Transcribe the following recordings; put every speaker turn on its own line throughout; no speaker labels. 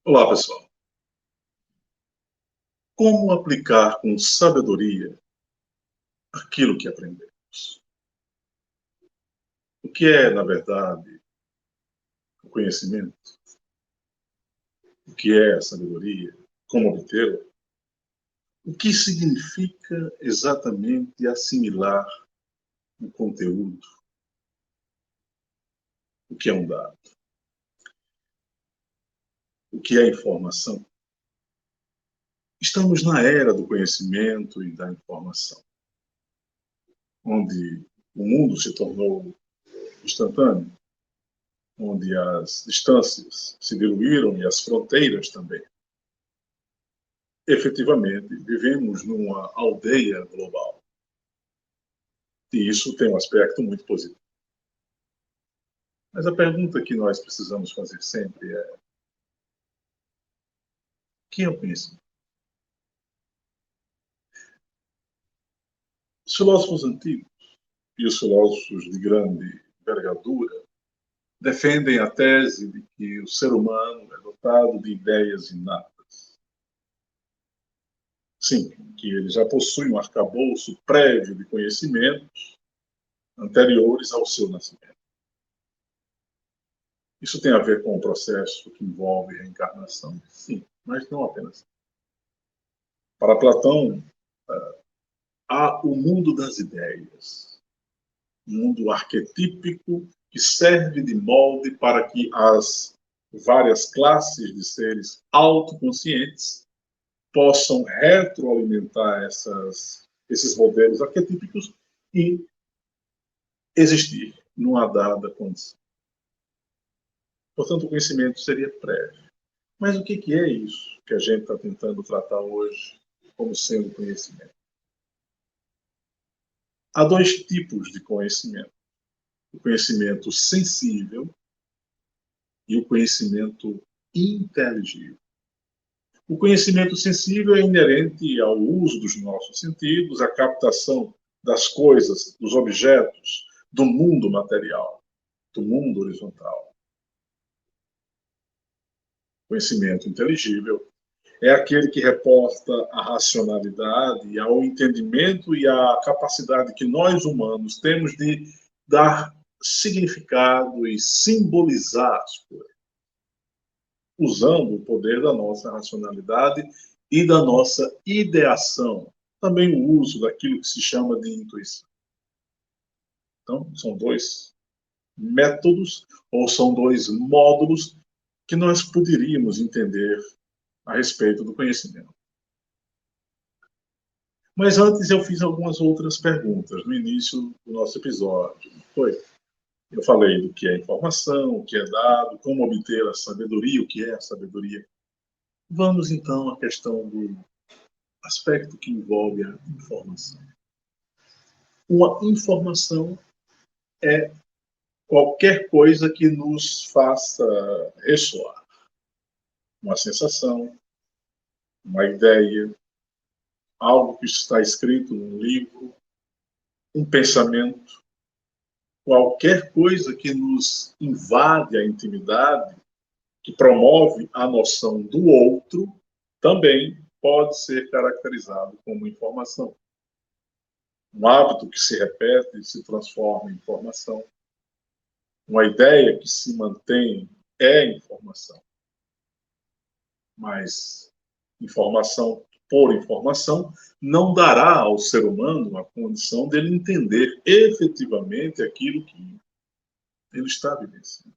Olá, pessoal. Como aplicar com sabedoria aquilo que aprendemos? O que é, na verdade, o conhecimento? O que é a sabedoria? Como obtê-la? O que significa exatamente assimilar o conteúdo? O que é um dado? O que é informação? Estamos na era do conhecimento e da informação, onde o mundo se tornou instantâneo, onde as distâncias se diluíram e as fronteiras também. Efetivamente, vivemos numa aldeia global. E isso tem um aspecto muito positivo. Mas a pergunta que nós precisamos fazer sempre é: o que é o conhecimento? Os filósofos antigos e os filósofos de grande envergadura defendem a tese de que o ser humano é dotado de ideias inatas. Sim, que ele já possui um arcabouço prévio de conhecimentos anteriores ao seu nascimento. Isso tem a ver com o processo que envolve a reencarnação? Sim, mas não apenas. Para Platão, há o mundo das ideias, um mundo arquetípico que serve de molde para que as várias classes de seres autoconscientes possam retroalimentar esses modelos arquetípicos e existir numa dada condição. Portanto, o conhecimento seria prévio. Mas o que é isso que a gente está tentando tratar hoje como sendo conhecimento? Há dois tipos de conhecimento: o conhecimento sensível e o conhecimento inteligível. O conhecimento sensível é inerente ao uso dos nossos sentidos, à captação das coisas, dos objetos, do mundo material, do mundo horizontal. O conhecimento inteligível é aquele que reporta a racionalidade, ao entendimento e à capacidade que nós humanos temos de dar significado e simbolizar as coisas, usando o poder da nossa racionalidade e da nossa ideação, também o uso daquilo que se chama de intuição. Então, são dois métodos ou são dois módulos que nós poderíamos entender a respeito do conhecimento. Mas antes eu fiz algumas outras perguntas no início do nosso episódio. Eu falei do que é informação, o que é dado, como obter a sabedoria, o que é a sabedoria. Vamos então à questão do aspecto que envolve a informação. Uma informação é qualquer coisa que nos faça ressoar. Uma sensação, uma ideia, algo que está escrito num livro, um pensamento, qualquer coisa que nos invade a intimidade, que promove a noção do outro, também pode ser caracterizado como informação. Um hábito que se repete e se transforma em informação. Uma ideia que se mantém é informação. Mas informação por informação não dará ao ser humano a condição dele entender efetivamente aquilo que ele está vivenciando.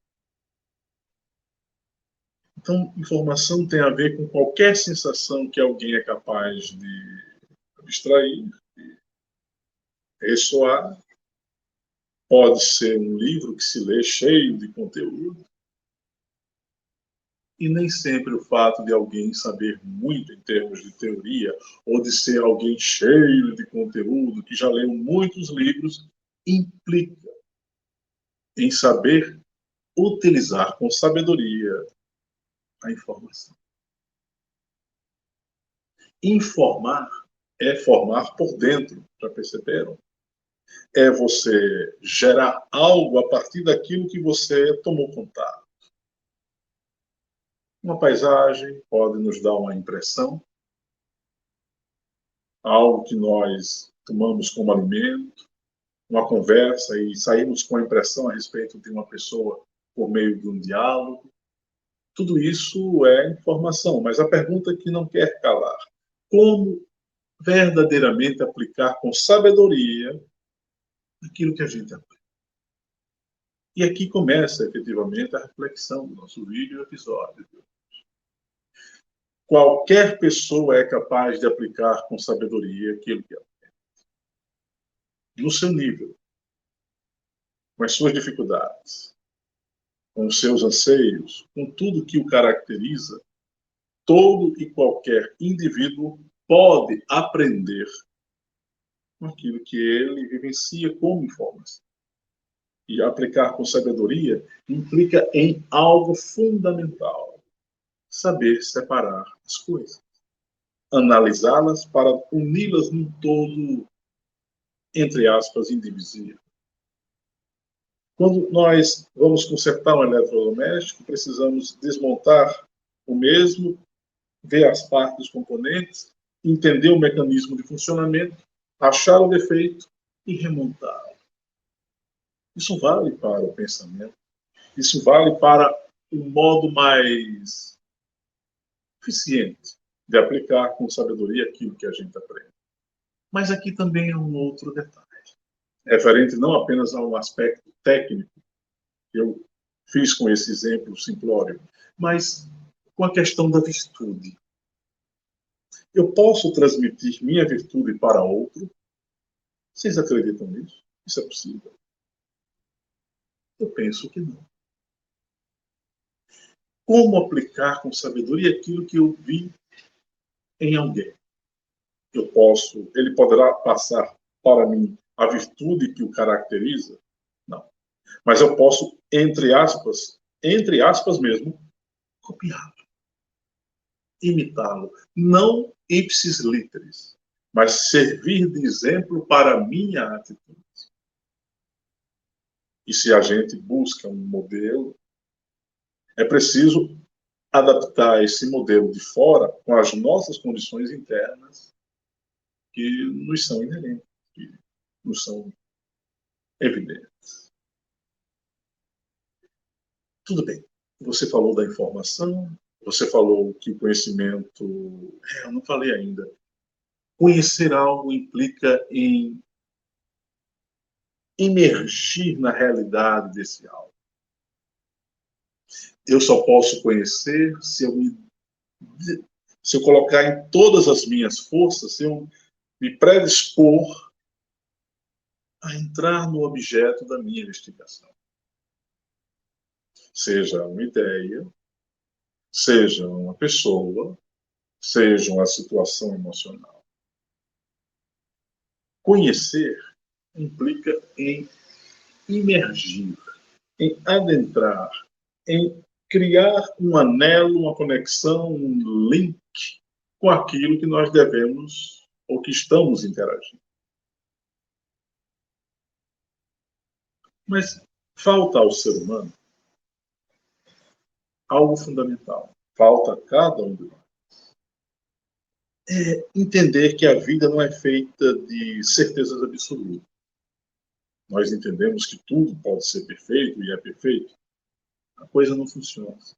Então, informação tem a ver com qualquer sensação que alguém é capaz de abstrair, de ressoar. Pode ser um livro que se lê cheio de conteúdo. E nem sempre o fato de alguém saber muito em termos de teoria ou de ser alguém cheio de conteúdo, que já leu muitos livros, implica em saber utilizar com sabedoria a informação. Informar é formar por dentro, já perceberam? É você gerar algo a partir daquilo que você tomou contato. Uma paisagem pode nos dar uma impressão, algo que nós tomamos como alimento, uma conversa e saímos com a impressão a respeito de uma pessoa por meio de um diálogo. Tudo isso é informação, mas a pergunta que não quer calar: como verdadeiramente aplicar com sabedoria aquilo que a gente aprende? E aqui começa efetivamente a reflexão do nosso vídeo episódio. Qualquer pessoa é capaz de aplicar com sabedoria aquilo que aprende, no seu nível, com as suas dificuldades, com os seus anseios, com tudo que o caracteriza. Todo e qualquer indivíduo pode aprender com aquilo que ele vivencia como informação. E aplicar com sabedoria implica em algo fundamental: saber separar as coisas, analisá-las para uni-las num todo, entre aspas, indivisível. Quando nós vamos consertar um eletrodoméstico, precisamos desmontar o mesmo, ver as partes dos componentes, entender o mecanismo de funcionamento, achar o defeito e remontá-lo. Isso vale para o pensamento, isso vale para um modo mais eficiente de aplicar com sabedoria aquilo que a gente aprende. Mas aqui também há um outro detalhe, referente não apenas a um aspecto técnico, que eu fiz com esse exemplo simplório, mas com a questão da virtude. Eu posso transmitir minha virtude para outro? Vocês acreditam nisso? Isso é possível? Eu penso que não. Como aplicar com sabedoria aquilo que eu vi em alguém? Ele poderá passar para mim a virtude que o caracteriza? Não. Mas eu posso, entre aspas mesmo, copiá-lo, imitá-lo. Não ipsis literis, mas servir de exemplo para a minha atitude. E se a gente busca um modelo, é preciso adaptar esse modelo de fora com as nossas condições internas que nos são inerentes, que nos são evidentes. Tudo bem, você falou da informação, você falou que o conhecimento... eu não falei ainda. Conhecer algo implica em emergir na realidade desse algo. Eu só posso conhecer se eu colocar em todas as minhas forças, se eu me predispor a entrar no objeto da minha investigação. Seja uma ideia, seja uma pessoa, seja uma situação emocional. Conhecer implica em imergir, em adentrar, em criar um anelo, uma conexão, um link com aquilo que nós devemos ou que estamos interagindo. Mas falta ao ser humano algo fundamental. Falta a cada um de nós. É entender que a vida não é feita de certezas absolutas. Nós entendemos que tudo pode ser perfeito e é perfeito. A coisa não funciona assim.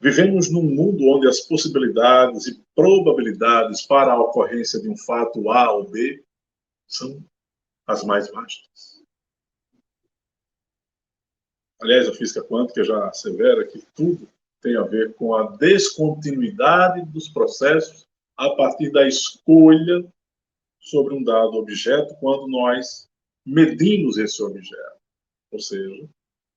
Vivemos num mundo onde as possibilidades e probabilidades para a ocorrência de um fato A ou B são as mais vastas. Aliás, a física quântica já assevera que tudo tem a ver com a descontinuidade dos processos a partir da escolha sobre um dado objeto quando nós medimos esse objeto. Ou seja,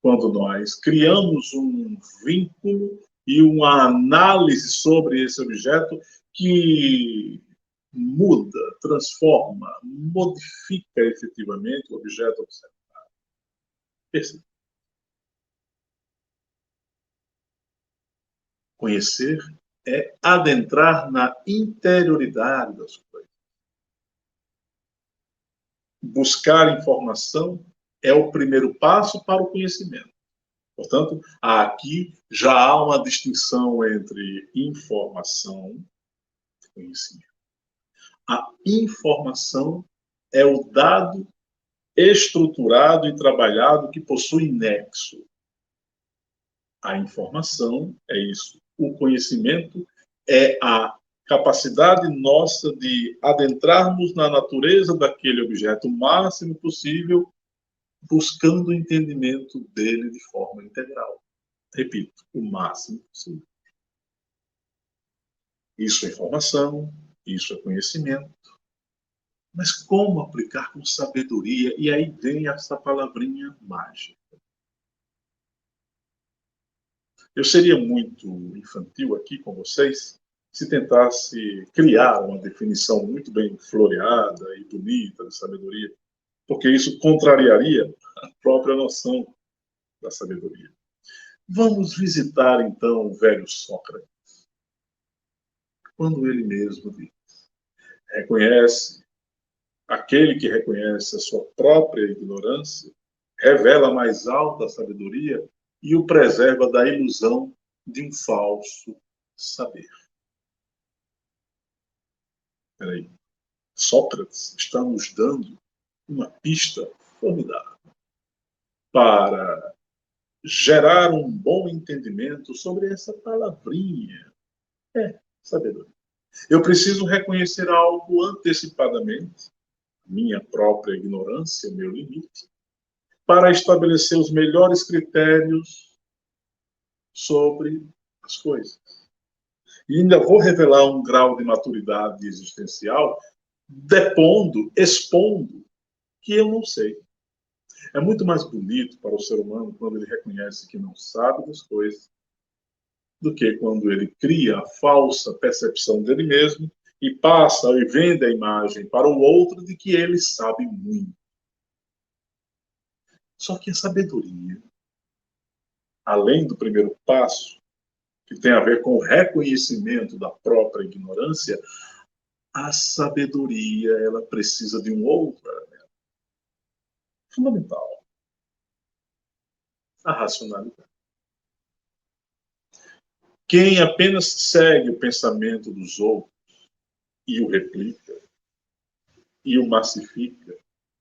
quando nós criamos um vínculo e uma análise sobre esse objeto que muda, transforma, modifica efetivamente o objeto observado. Percebe? Conhecer é adentrar na interioridade das coisas. Buscar informação é o primeiro passo para o conhecimento. Portanto, aqui já há uma distinção entre informação e conhecimento. A informação é o dado estruturado e trabalhado que possui nexo. A informação é isso. O conhecimento é a capacidade nossa de adentrarmos na natureza daquele objeto o máximo possível, buscando o entendimento dele de forma integral. Repito, o máximo possível. Isso é informação, isso é conhecimento. Mas como aplicar com sabedoria? E aí vem essa palavrinha mágica. Eu seria muito infantil aqui com vocês se tentasse criar uma definição muito bem floreada e bonita de sabedoria, porque isso contrariaria a própria noção da sabedoria. Vamos visitar, então, o velho Sócrates, quando ele mesmo diz, reconhece, aquele que reconhece a sua própria ignorância, revela a mais alta sabedoria e o preserva da ilusão de um falso saber. Peraí. Sócrates está nos dando uma pista formidável para gerar um bom entendimento sobre essa palavrinha. Sabedoria. Eu preciso reconhecer algo antecipadamente, minha própria ignorância, meu limite, para estabelecer os melhores critérios sobre as coisas. E ainda vou revelar um grau de maturidade existencial expondo que eu não sei. É muito mais bonito para o ser humano quando ele reconhece que não sabe das coisas do que quando ele cria a falsa percepção dele mesmo e passa e vende a imagem para o outro de que ele sabe muito. Só que a sabedoria, além do primeiro passo, que tem a ver com o reconhecimento da própria ignorância, a sabedoria ela precisa de um outro elemento fundamental: a racionalidade. Quem apenas segue o pensamento dos outros e o replica, e o massifica,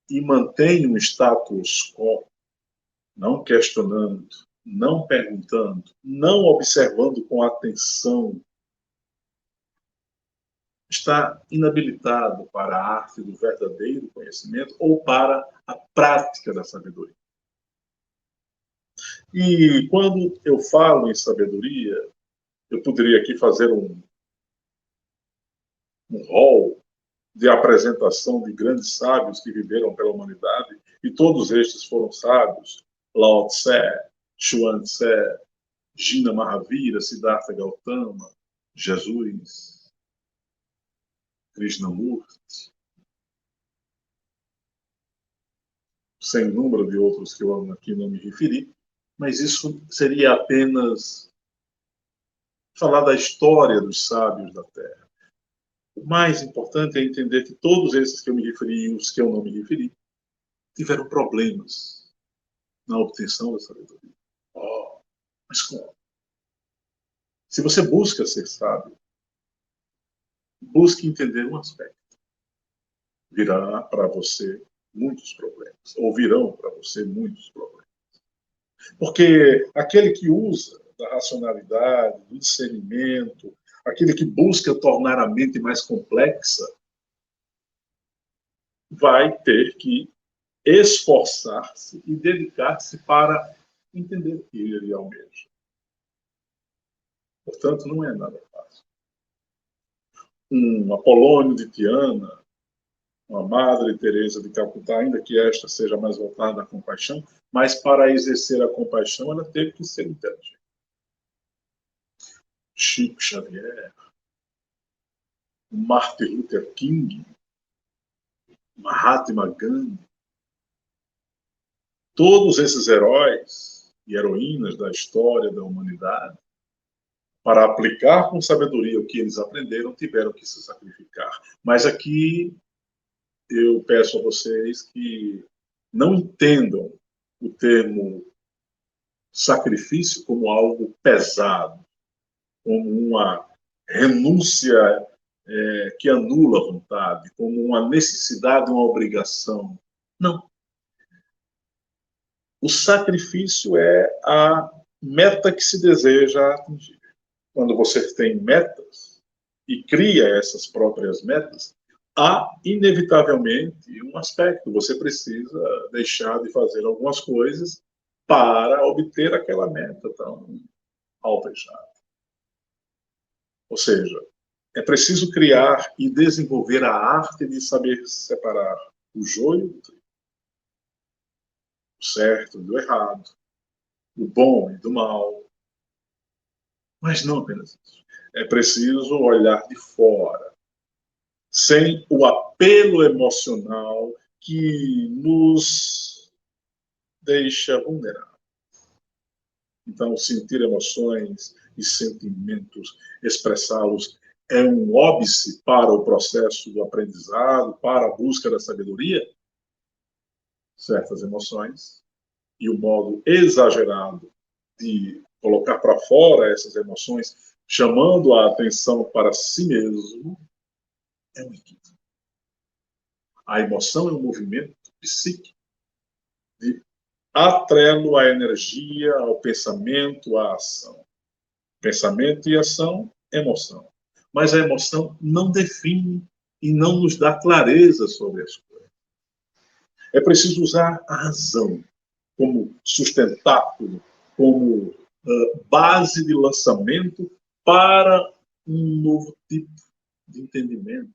e mantém um status quo, não questionando, não perguntando, não observando com atenção, está inabilitado para a arte do verdadeiro conhecimento ou para a prática da sabedoria. E quando eu falo em sabedoria, eu poderia aqui fazer um rol de apresentação de grandes sábios que viveram pela humanidade, e todos estes foram sábios: Lao Tse, Chuan Tse, Jina Mahavira, Siddhartha Gautama, Jesus, Krishnamurti, sem número de outros que eu aqui não me referi, mas isso seria apenas falar da história dos sábios da Terra. O mais importante é entender que todos esses que eu me referi e os que eu não me referi tiveram problemas na obtenção da sabedoria. Oh, mas como? Se você busca ser sábio, busque entender um aspecto. Virá para você muitos problemas, ou virão para você muitos problemas. Porque aquele que usa da racionalidade, do discernimento, aquele que busca tornar a mente mais complexa, vai ter que esforçar-se e dedicar-se para entender o que ele almeja. Portanto, não é nada fácil. Um Apolônio de Tiana, uma Madre Teresa de Calcutá, ainda que esta seja mais voltada à compaixão, mas para exercer a compaixão ela teve que ser inteligente. Chico Xavier, Martin Luther King, Mahatma Gandhi, todos esses heróis e heroínas da história da humanidade, para aplicar com sabedoria o que eles aprenderam, tiveram que se sacrificar. Mas aqui eu peço a vocês que não entendam o termo sacrifício como algo pesado, como uma renúncia que anula a vontade, como uma necessidade, uma obrigação. Não. O sacrifício é a meta que se deseja atingir. Quando você tem metas e cria essas próprias metas, há inevitavelmente um aspecto. Você precisa deixar de fazer algumas coisas para obter aquela meta tão alvejada. Ou seja, é preciso criar e desenvolver a arte de saber separar o joio do trigo, o certo do errado, o bom e do mal. Mas não apenas isso. É preciso olhar de fora, sem o apelo emocional que nos deixa vulneráveis. Então, sentir emoções e sentimentos, expressá-los, é um óbice para o processo do aprendizado, para a busca da sabedoria? Certas emoções e o modo exagerado de colocar para fora essas emoções, chamando a atenção para si mesmo, é um equívoco. A emoção é um movimento psíquico de atrelo à energia, ao pensamento, à ação. Pensamento e ação, emoção. Mas a emoção não define e não nos dá clareza sobre as coisas. É preciso usar a razão como sustentáculo, como base de lançamento para um novo tipo de entendimento.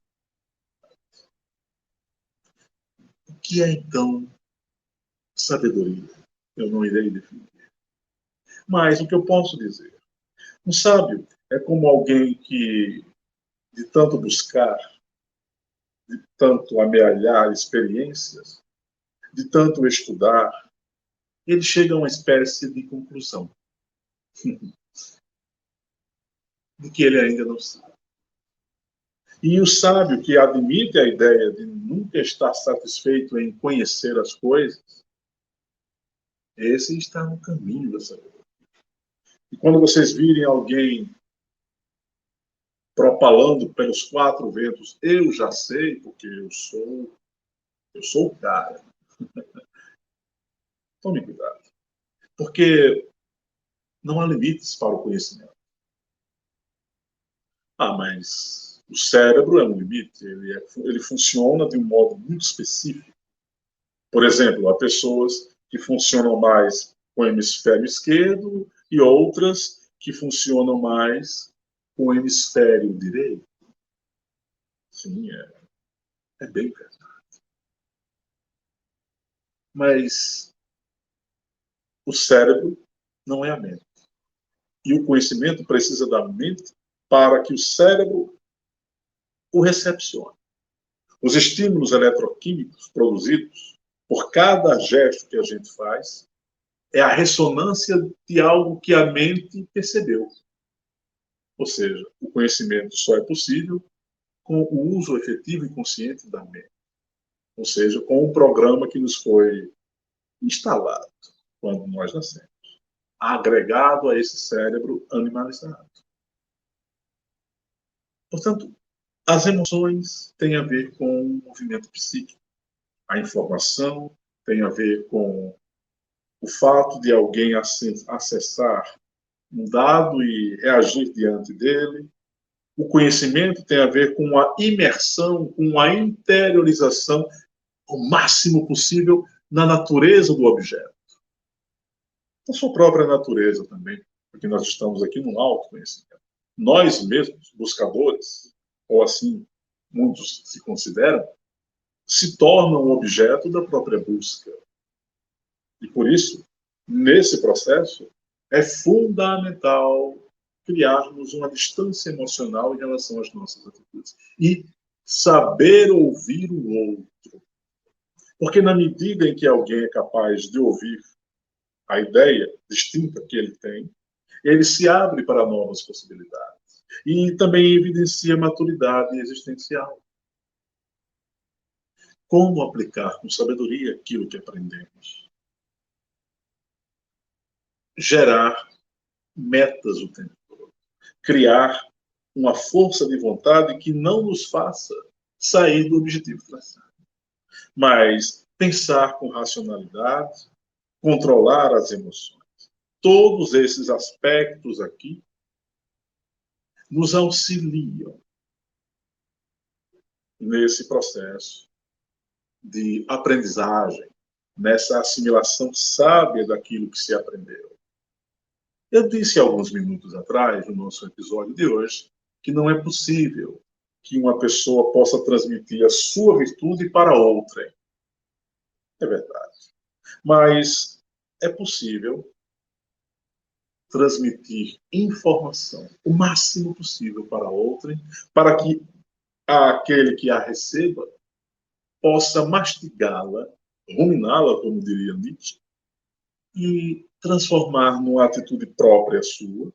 O que é, então, sabedoria? Eu não irei definir. Mas o que eu posso dizer? Um sábio é como alguém que, de tanto buscar, de tanto amealhar experiências, de tanto estudar, ele chega a uma espécie de conclusão do que ele ainda não sabe. E o sábio que admite a ideia de nunca estar satisfeito em conhecer as coisas, esse está no caminho da sabedoria. E quando vocês virem alguém propalando pelos quatro ventos, eu já sei porque eu sou o cara. Tome cuidado. Porque não há limites para o conhecimento. Ah, mas o cérebro é um limite, ele funciona de um modo muito específico. Por exemplo, há pessoas que funcionam mais com o hemisfério esquerdo e outras que funcionam mais com o hemisfério direito. Sim, é bem verdade. Mas o cérebro não é a mente. E o conhecimento precisa da mente para que o cérebro o recepcione. Os estímulos eletroquímicos produzidos por cada gesto que a gente faz é a ressonância de algo que a mente percebeu. Ou seja, o conhecimento só é possível com o uso efetivo e consciente da mente. Ou seja, com o programa que nos foi instalado quando nós nascemos, agregado a esse cérebro animalizado. Portanto, as emoções têm a ver com o movimento psíquico. A informação tem a ver com o fato de alguém acessar um dado e reagir diante dele. O conhecimento tem a ver com a imersão, com a interiorização o máximo possível na natureza do objeto. Na sua própria natureza também, porque nós estamos aqui no autoconhecimento. Nós mesmos, buscadores, ou assim muitos se consideram, se tornam objeto da própria busca. E por isso, nesse processo, é fundamental criarmos uma distância emocional em relação às nossas atitudes e saber ouvir o outro. Porque na medida em que alguém é capaz de ouvir a ideia distinta que ele tem, ele se abre para novas possibilidades. E também evidencia maturidade existencial. Como aplicar com sabedoria aquilo que aprendemos? gerar metas o tempo todo. Criar uma força de vontade que não nos faça sair do objetivo traçado. Mas pensar com racionalidade, controlar as emoções. Todos esses aspectos aqui nos auxiliam nesse processo de aprendizagem, nessa assimilação sábia daquilo que se aprendeu. Eu disse alguns minutos atrás, no nosso episódio de hoje, que não é possível que uma pessoa possa transmitir a sua virtude para outrem. É verdade. Mas é possível transmitir informação o máximo possível para outrem, para que aquele que a receba possa mastigá-la, ruminá-la, como diria Nietzsche, e transformar numa atitude própria sua.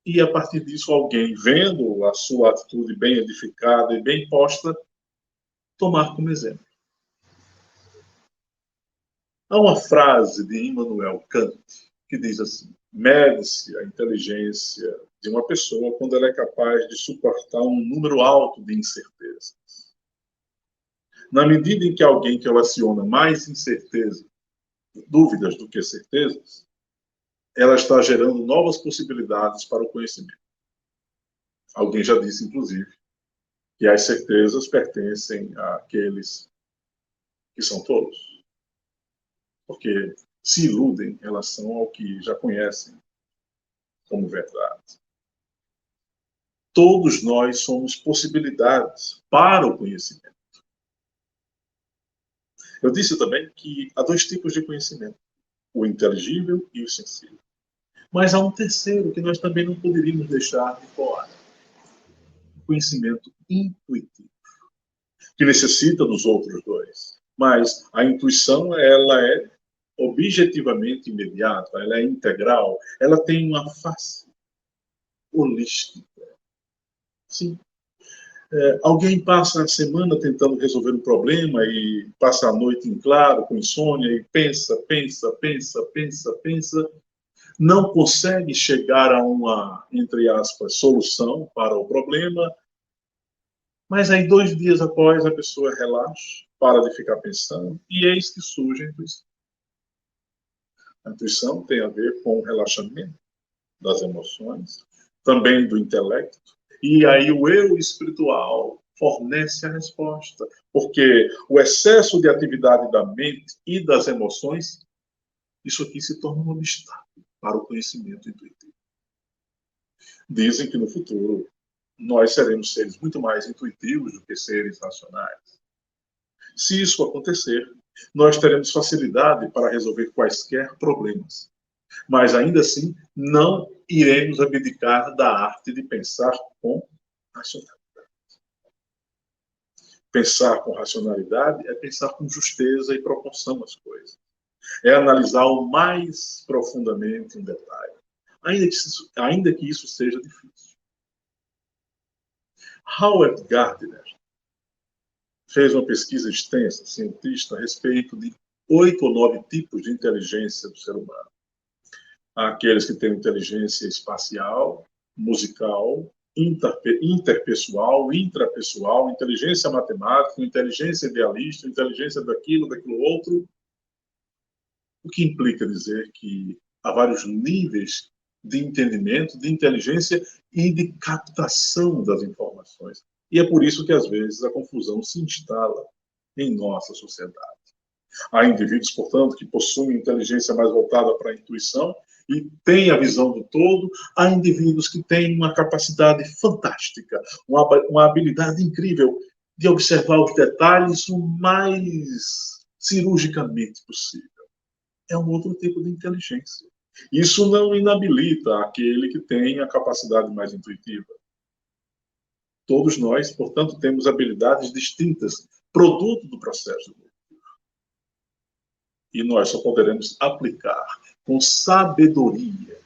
E, a partir disso, alguém, vendo a sua atitude bem edificada e bem posta, tomar como exemplo. Há uma frase de Immanuel Kant que diz assim: mede-se a inteligência de uma pessoa quando ela é capaz de suportar um número alto de incertezas. Na medida em que alguém relaciona mais incerteza, dúvidas do que certezas, ela está gerando novas possibilidades para o conhecimento. Alguém já disse, inclusive, que as certezas pertencem àqueles que são tolos, porque se iludem em relação ao que já conhecem como verdade. Todos nós somos possibilidades para o conhecimento. Eu disse também que há dois tipos de conhecimento: o inteligível e o sensível. Mas há um terceiro que nós também não poderíamos deixar de fora: o conhecimento intuitivo, que necessita dos outros dois. Mas a intuição, ela é objetivamente imediata, ela é integral, ela tem uma face holística. Sim. Alguém passa a semana tentando resolver um problema e passa a noite em claro, com insônia, e pensa, não consegue chegar a uma, entre aspas, solução para o problema, mas aí 2 dias após a pessoa relaxa, para de ficar pensando, e eis que surge a intuição. A intuição tem a ver com o relaxamento das emoções, também do intelecto, e aí o eu espiritual fornece a resposta, porque o excesso de atividade da mente e das emoções, isso aqui se torna um obstáculo para o conhecimento intuitivo. Dizem que no futuro nós seremos seres muito mais intuitivos do que seres racionais. Se isso acontecer, nós teremos facilidade para resolver quaisquer problemas. Mas, ainda assim, não iremos abdicar da arte de pensar com racionalidade. Pensar com racionalidade é pensar com justeza e proporção as coisas. É analisar o mais profundamente um detalhe, ainda que isso seja difícil. Howard Gardner fez uma pesquisa extensa, cientista, a respeito de 8 ou 9 tipos de inteligência do ser humano. Há aqueles que têm inteligência espacial, musical, interpessoal, intrapessoal, inteligência matemática, inteligência idealista, inteligência daquilo outro. O que implica dizer que há vários níveis de entendimento, de inteligência e de captação das informações. E é por isso que, às vezes, a confusão se instala em nossa sociedade. Há indivíduos, portanto, que possuem inteligência mais voltada para a intuição e têm a visão do todo. Há indivíduos que têm uma capacidade fantástica, uma habilidade incrível de observar os detalhes o mais cirurgicamente possível. É um outro tipo de inteligência. Isso não inabilita aquele que tem a capacidade mais intuitiva. Todos nós, portanto, temos habilidades distintas, produto do processo. E nós só poderemos aplicar com sabedoria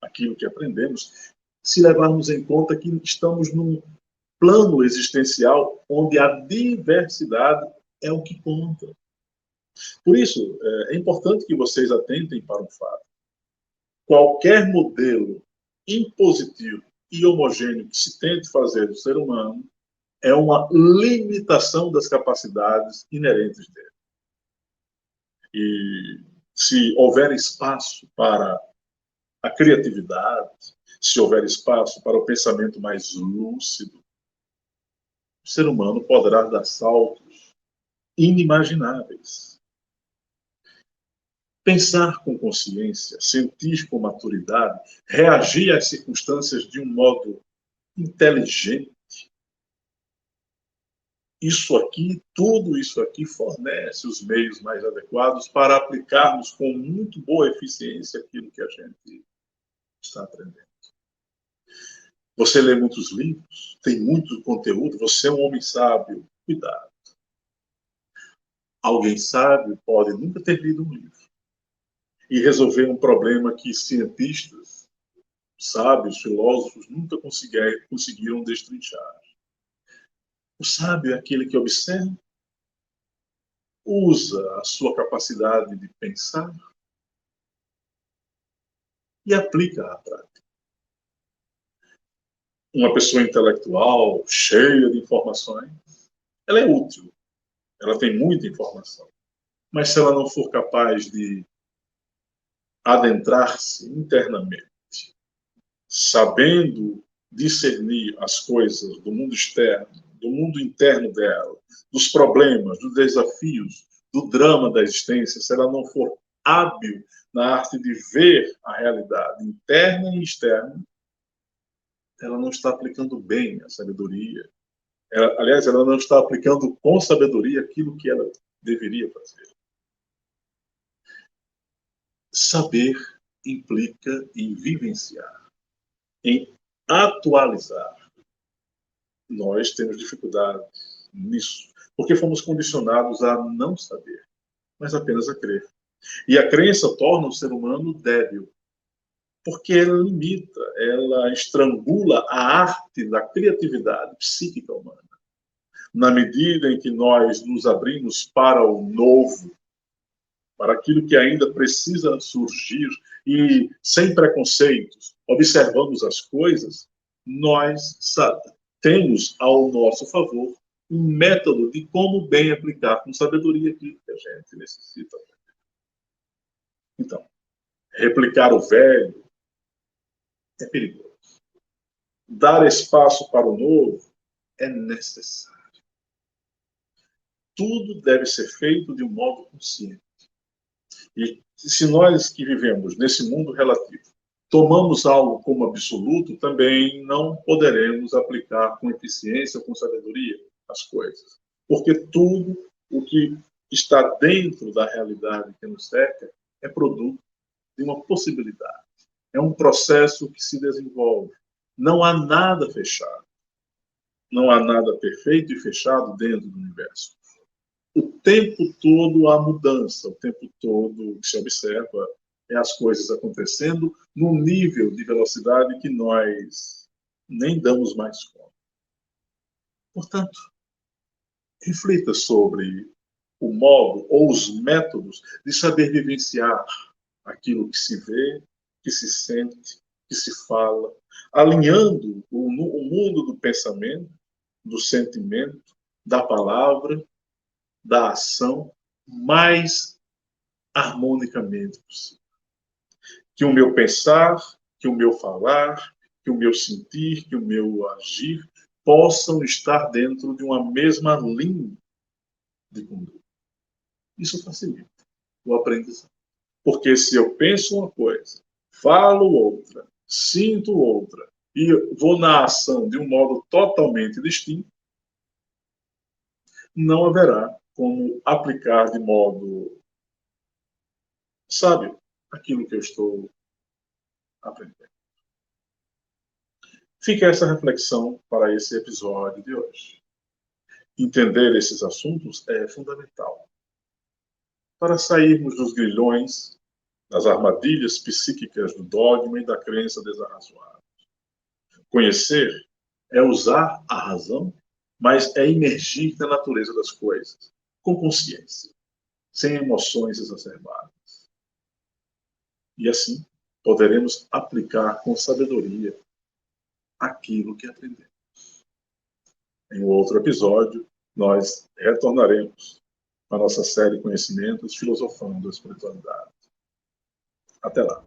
aquilo que aprendemos, se levarmos em conta que estamos num plano existencial onde a diversidade é o que conta. Por isso, é importante que vocês atentem para um fato. Qualquer modelo impositivo e homogêneo que se tente fazer do ser humano é uma limitação das capacidades inerentes dele. E se houver espaço para a criatividade, se houver espaço para o pensamento mais lúcido, o ser humano poderá dar saltos inimagináveis. Pensar com consciência, sentir com maturidade, reagir às circunstâncias de um modo inteligente. Tudo isso aqui fornece os meios mais adequados para aplicarmos com muito boa eficiência aquilo que a gente está aprendendo. Você lê muitos livros, tem muito conteúdo, você é um homem sábio, cuidado. Alguém sábio pode nunca ter lido um livro e resolver um problema que cientistas, sábios, filósofos nunca conseguiram destrinchar. O sábio é aquele que observa, usa a sua capacidade de pensar e aplica à prática. Uma pessoa intelectual, cheia de informações, ela é útil, ela tem muita informação. Mas se ela não for capaz de adentrar-se internamente, sabendo discernir as coisas do mundo externo, do mundo interno dela, dos problemas, dos desafios, do drama da existência, se ela não for hábil na arte de ver a realidade interna e externa, ela não está aplicando bem a sabedoria. Aliás, ela não está aplicando com sabedoria aquilo que ela deveria fazer. Saber implica em vivenciar, em atualizar. Nós temos dificuldade nisso, porque fomos condicionados a não saber, mas apenas a crer. E a crença torna o ser humano débil, porque ela limita, ela estrangula a arte da criatividade psíquica humana. Na medida em que nós nos abrimos para o novo, para aquilo que ainda precisa surgir e sem preconceitos, observamos as coisas, nós temos ao nosso favor um método de como bem aplicar com sabedoria aquilo que a gente necessita. Então, replicar o velho é perigoso. Dar espaço para o novo é necessário. Tudo deve ser feito de um modo consciente. E se nós que vivemos nesse mundo relativo tomamos algo como absoluto, também não poderemos aplicar com eficiência ou com sabedoria as coisas. Porque tudo o que está dentro da realidade que nos cerca é produto de uma possibilidade. É um processo que se desenvolve. Não há nada fechado. Não há nada perfeito e fechado dentro do universo. O tempo todo há mudança, o tempo todo se observa as coisas acontecendo num nível de velocidade que nós nem damos mais conta. Portanto, reflita sobre o modo ou os métodos de saber vivenciar aquilo que se vê, que se sente, que se fala, alinhando o mundo do pensamento, do sentimento, da palavra, da ação, mais harmonicamente possível. Que o meu pensar, que o meu falar, que o meu sentir, que o meu agir possam estar dentro de uma mesma linha de conduta. Isso facilita o aprendizado. Porque se eu penso uma coisa, falo outra, sinto outra, e vou na ação de um modo totalmente distinto, não haverá como aplicar de modo sábio aquilo que eu estou aprendendo. Fica essa reflexão para esse episódio de hoje. Entender esses assuntos é fundamental para sairmos dos grilhões, das armadilhas psíquicas do dogma e da crença desarrazoada. Conhecer é usar a razão, mas é emergir na natureza das coisas, com consciência. sem emoções exacerbadas. E assim poderemos aplicar com sabedoria aquilo que aprendemos. Em um outro episódio, nós retornaremos à nossa série Conhecimentos, filosofando a espiritualidade. Até lá.